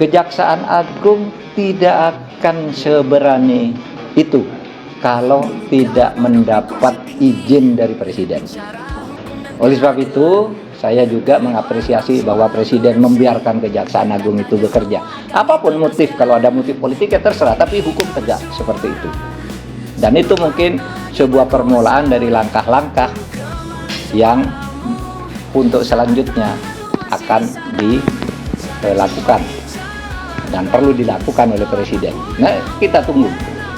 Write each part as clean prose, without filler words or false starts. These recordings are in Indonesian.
Kejaksaan Agung tidak akan seberani itu kalau tidak mendapat izin dari Presiden. Oleh sebab itu, saya juga mengapresiasi bahwa Presiden membiarkan Kejaksaan Agung itu bekerja. Apapun motif, kalau ada motif politik ya terserah, tapi hukum tegak seperti itu. Dan itu mungkin sebuah permulaan dari langkah-langkah yang untuk selanjutnya akan dilakukan dan perlu dilakukan oleh Presiden. Nah, kita tunggu.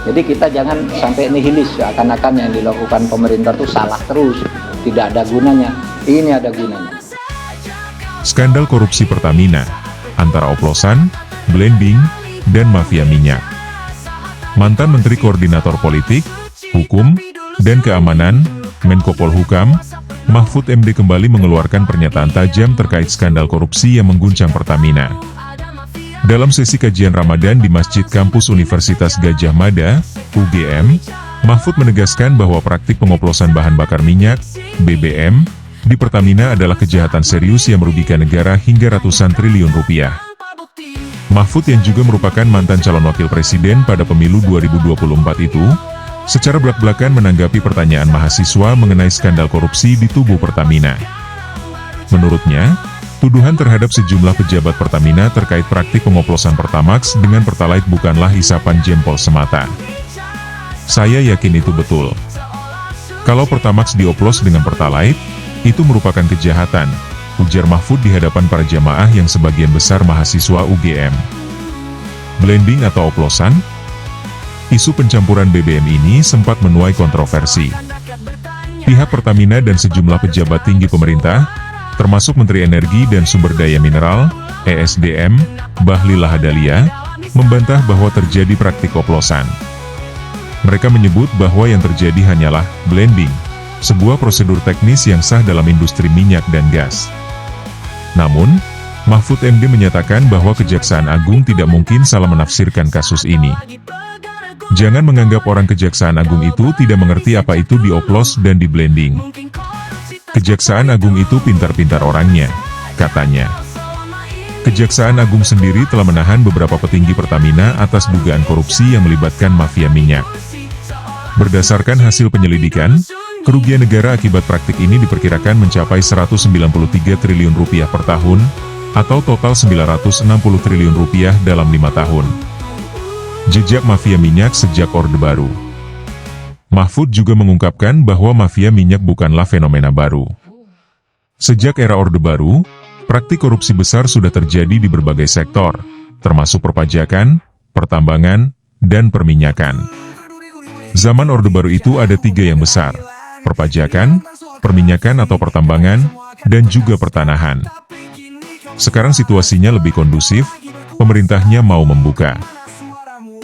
Jadi kita jangan sampai nihilis, seakan-akan yang dilakukan pemerintah itu salah terus, tidak ada gunanya. Ini ada gunanya. Skandal korupsi Pertamina, antara oplosan, blending, dan mafia minyak. Mantan Menteri Koordinator Politik, Hukum, dan Keamanan, Menko Polhukam, Mahfud MD kembali mengeluarkan pernyataan tajam terkait skandal korupsi yang mengguncang Pertamina. Dalam sesi kajian Ramadan di Masjid Kampus Universitas Gadjah Mada, UGM, Mahfud menegaskan bahwa praktik pengoplosan bahan bakar minyak, BBM, di Pertamina adalah kejahatan serius yang merugikan negara hingga ratusan triliun rupiah. Mahfud yang juga merupakan mantan calon wakil presiden pada pemilu 2024 itu, secara belak-belakan menanggapi pertanyaan mahasiswa mengenai skandal korupsi di tubuh Pertamina. Menurutnya, tuduhan terhadap sejumlah pejabat Pertamina terkait praktik pengoplosan Pertamax dengan Pertalite bukanlah isapan jempol semata. Saya yakin itu betul. Kalau Pertamax dioplos dengan Pertalite, itu merupakan kejahatan, ujar Mahfud di hadapan para jamaah yang sebagian besar mahasiswa UGM. Blending atau oplosan? Isu pencampuran BBM ini sempat menuai kontroversi. Pihak Pertamina dan sejumlah pejabat tinggi pemerintah, termasuk Menteri Energi dan Sumber Daya Mineral, ESDM, Bahlil Lahadalia, membantah bahwa terjadi praktik oplosan. Mereka menyebut bahwa yang terjadi hanyalah blending, sebuah prosedur teknis yang sah dalam industri minyak dan gas. Namun, Mahfud MD menyatakan bahwa Kejaksaan Agung tidak mungkin salah menafsirkan kasus ini. Jangan menganggap orang Kejaksaan Agung itu tidak mengerti apa itu dioplos dan di-blending. Kejaksaan Agung itu pintar-pintar orangnya, katanya. Kejaksaan Agung sendiri telah menahan beberapa petinggi Pertamina atas dugaan korupsi yang melibatkan mafia minyak. Berdasarkan hasil penyelidikan, kerugian negara akibat praktik ini diperkirakan mencapai 193 triliun rupiah per tahun, atau total 960 triliun rupiah dalam 5 tahun. Jejak mafia minyak sejak Orde Baru. Mahfud juga mengungkapkan bahwa mafia minyak bukanlah fenomena baru. Sejak era Orde Baru, praktik korupsi besar sudah terjadi di berbagai sektor, termasuk perpajakan, pertambangan, dan perminyakan. Zaman Orde Baru itu ada 3 yang besar: perpajakan, perminyakan atau pertambangan, dan juga pertanahan. Sekarang situasinya lebih kondusif, pemerintahnya mau membuka.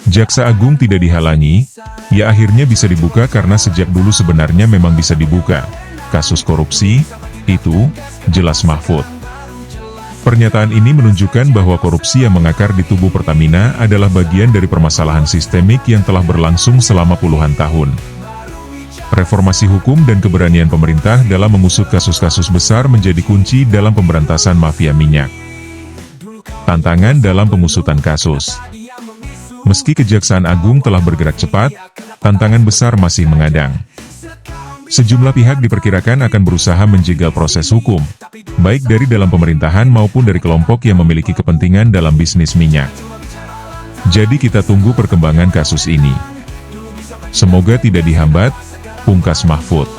Jaksa Agung tidak dihalangi, ya akhirnya bisa dibuka karena sejak dulu sebenarnya memang bisa dibuka. Kasus korupsi, itu, jelas Mahfud. Pernyataan ini menunjukkan bahwa korupsi yang mengakar di tubuh Pertamina adalah bagian dari permasalahan sistemik yang telah berlangsung selama puluhan tahun. Reformasi hukum dan keberanian pemerintah dalam mengusut kasus-kasus besar menjadi kunci dalam pemberantasan mafia minyak. Tantangan dalam pengusutan kasus. Meski Kejaksaan Agung telah bergerak cepat, tantangan besar masih mengadang. Sejumlah pihak diperkirakan akan berusaha menjegal proses hukum, baik dari dalam pemerintahan maupun dari kelompok yang memiliki kepentingan dalam bisnis minyak. Jadi kita tunggu perkembangan kasus ini. Semoga tidak dihambat, pungkas Mahfud.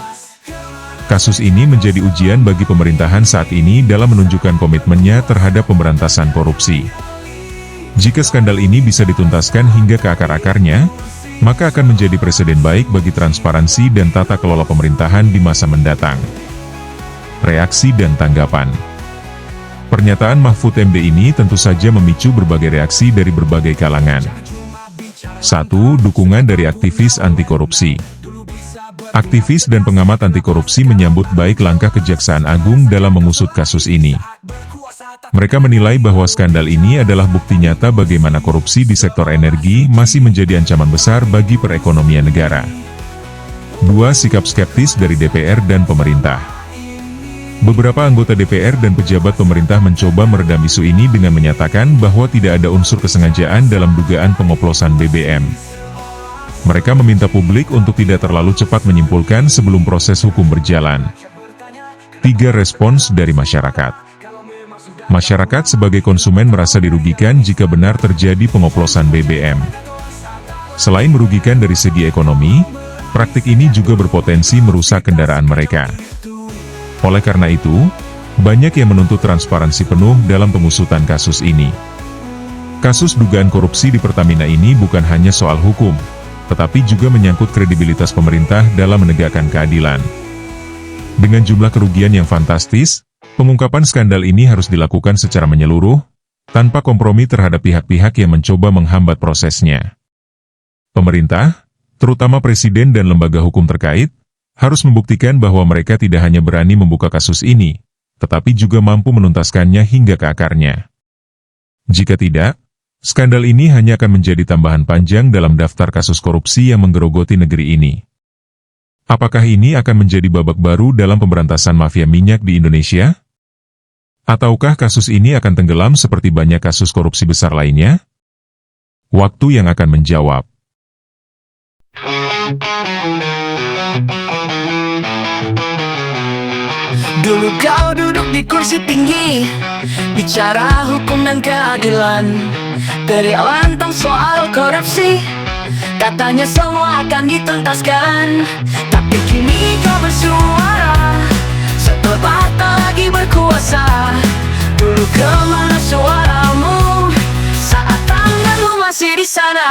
Kasus ini menjadi ujian bagi pemerintahan saat ini dalam menunjukkan komitmennya terhadap pemberantasan korupsi. Jika skandal ini bisa dituntaskan hingga ke akar-akarnya, maka akan menjadi presiden baik bagi transparansi dan tata kelola pemerintahan di masa mendatang. Reaksi dan tanggapan. Pernyataan Mahfud MD ini tentu saja memicu berbagai reaksi dari berbagai kalangan. 1. Dukungan dari aktivis anti korupsi. Aktivis dan pengamat anti korupsi menyambut baik langkah Kejaksaan Agung dalam mengusut kasus ini. Mereka menilai bahwa skandal ini adalah bukti nyata bagaimana korupsi di sektor energi masih menjadi ancaman besar bagi perekonomian negara. 2. Sikap skeptis dari DPR dan pemerintah. Beberapa anggota DPR dan pejabat pemerintah mencoba meredam isu ini dengan menyatakan bahwa tidak ada unsur kesengajaan dalam dugaan pengoplosan BBM. Mereka meminta publik untuk tidak terlalu cepat menyimpulkan sebelum proses hukum berjalan. 3 respons dari masyarakat. Masyarakat sebagai konsumen merasa dirugikan jika benar terjadi pengoplosan BBM. Selain merugikan dari segi ekonomi, praktik ini juga berpotensi merusak kendaraan mereka. Oleh karena itu, banyak yang menuntut transparansi penuh dalam pengusutan kasus ini. Kasus dugaan korupsi di Pertamina ini bukan hanya soal hukum, tetapi juga menyangkut kredibilitas pemerintah dalam menegakkan keadilan. Dengan jumlah kerugian yang fantastis, pengungkapan skandal ini harus dilakukan secara menyeluruh, tanpa kompromi terhadap pihak-pihak yang mencoba menghambat prosesnya. Pemerintah, terutama presiden dan lembaga hukum terkait, harus membuktikan bahwa mereka tidak hanya berani membuka kasus ini, tetapi juga mampu menuntaskannya hingga ke akarnya. Jika tidak, skandal ini hanya akan menjadi tambahan panjang dalam daftar kasus korupsi yang menggerogoti negeri ini. Apakah ini akan menjadi babak baru dalam pemberantasan mafia minyak di Indonesia? Ataukah kasus ini akan tenggelam seperti banyak kasus korupsi besar lainnya? Waktu yang akan menjawab. Dulu kau duduk di kursi tinggi, bicara hukum dan keadilan, teriak lantang soal korupsi, katanya semua akan dituntaskan. Tapi kini kau bersuara, setelah tak lagi berkuasa. Dulu kemana suaramu, saat tanganmu masih di sana?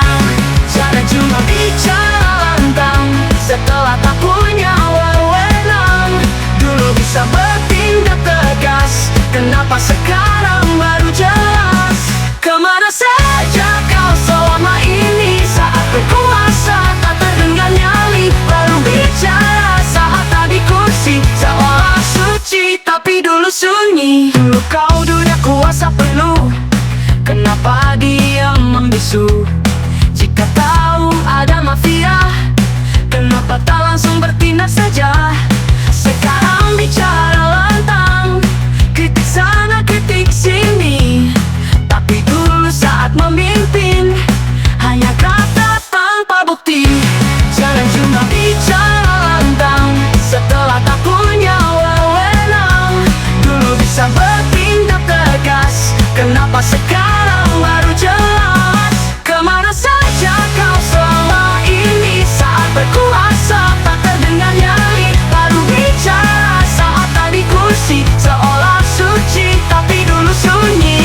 Cara cuma bicara lantang, setelah tak punya wewenang. Dulu bisa bertindak tegas, kenapa sekarang baru jelas? Kemana saja kau selama ini, saat berkuasa tak terdengar nyali. Baru bicara saat tadi kursi, seolah suci tapi dulu sunyi. Dulu kau dunia kuasa penuh, kenapa diam membisu? Jika tahu ada mafia, kenapa tak langsung bertindak saja? Sekarang bicara lantang, kritik sana kritik sini. Tapi dulu saat memimpin, hanya kata tanpa bukti. Jangan cuma bicara lantang, setelah tak punya wewenang. Dulu bisa bertindak tegas, kenapa sekarang baru jelas? Kemana saja kau selama ini, saat berkuasa tak terdengar nyali. Baru bicara saat tadi kursi, seolah suci tapi dulu sunyi.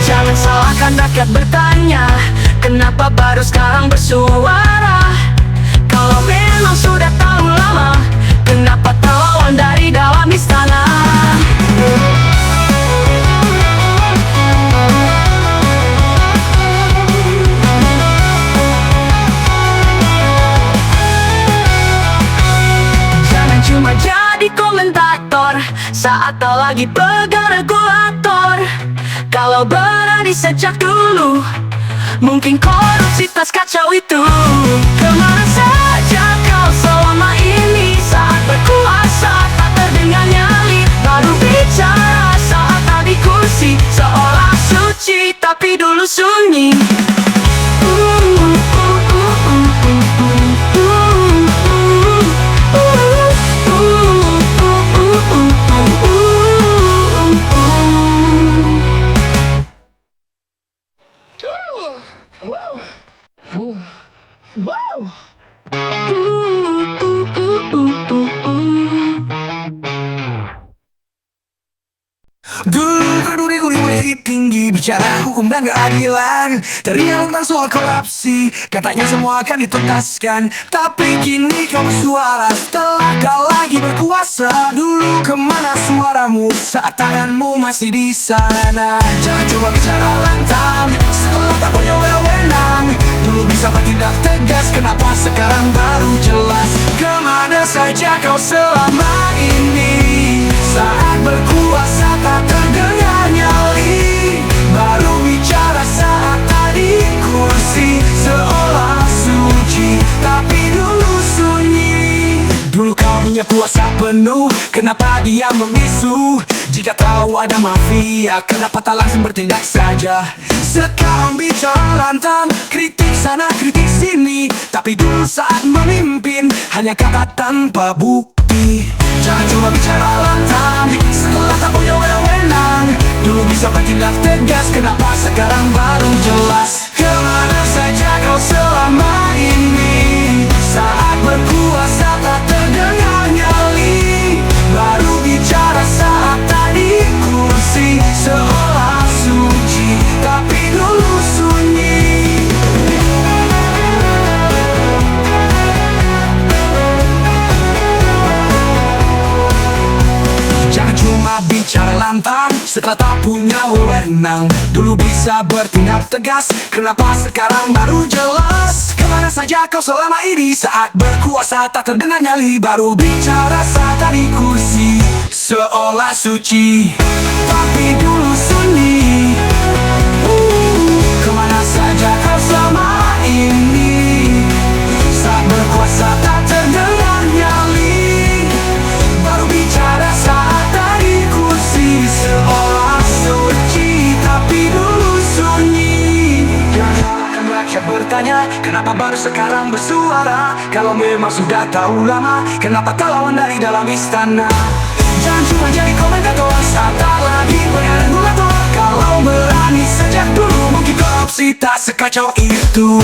Jangan salahkan rakyat bertanya, kenapa baru sekarang bersuara? Kalau memang sudah tahu lama, kenapa terlawan dari dalam istana? Jangan cuma jadi komentator saat tak lagi pegang regulator. Kalau berani sejak dulu, mungkin korupsi tas kacau itu. Kemana saja kau selama ini, saat berkuasa tak terdengar nyali. Baru bicara saat tadi kursi, seolah suci tapi dulu sunyi. Dulu berduri tinggi, bicara hukum dan keadilan, teriak tentang soal korupsi, katanya semua akan dituntaskan. Tapi kini kau bersuara, setelah kau lagi berkuasa. Dulu kemana suaramu, saat tanganmu masih di sana? Jangan coba bicara lantang, setelah tak punya wewenang. Dulu bisa bertindak tegas, kenapa sekarang baru jelas? Kemana saja kau selama ini, saat berkuasa tak terdengar nyali. Baru jenuh. Kenapa dia memisu? Jika tahu ada mafia, kenapa tak langsung bertindak saja? Sekarang bicara lantang, kritik sana kritik sini, tapi dulu saat memimpin hanya kata tanpa bukti. Jangan cuma bicara lantang setelah tak punya wewenang. Dulu bisa bertindak tegas, kenapa sekarang baru jelas? Kemana saja kau selama ini? Saat berkuasa tak terdengar nyali, baru bicara saat tadi kursi. Seolah suci, tapi dulu sunyi. Jangan cuma bicara lantang setelah tak punya wewenang. Dulu bisa bertindak tegas, kenapa sekarang baru jelas? Kemana saja kau selama ini? Saat berkuasa tak terdengar nyali, baru bicara saat tadi kursi. Seolah suci, tapi dulu sunyi. Kemana saja kau selama ini? Saat berkuasa tak terdengar nyali, baru bicara saat tadi kursi. Seolah suci, tapi dulu sunyi. Kan rakyat bertanya, kenapa baru sekarang bersuara? Kalau memang sudah tahu lama, kenapa tak lawan dari dalam istana? Jangan cuma jadi komentator saat tak lagi regulator. Kalau berani sejak dulu, mungkin korupsi tak sekacau itu.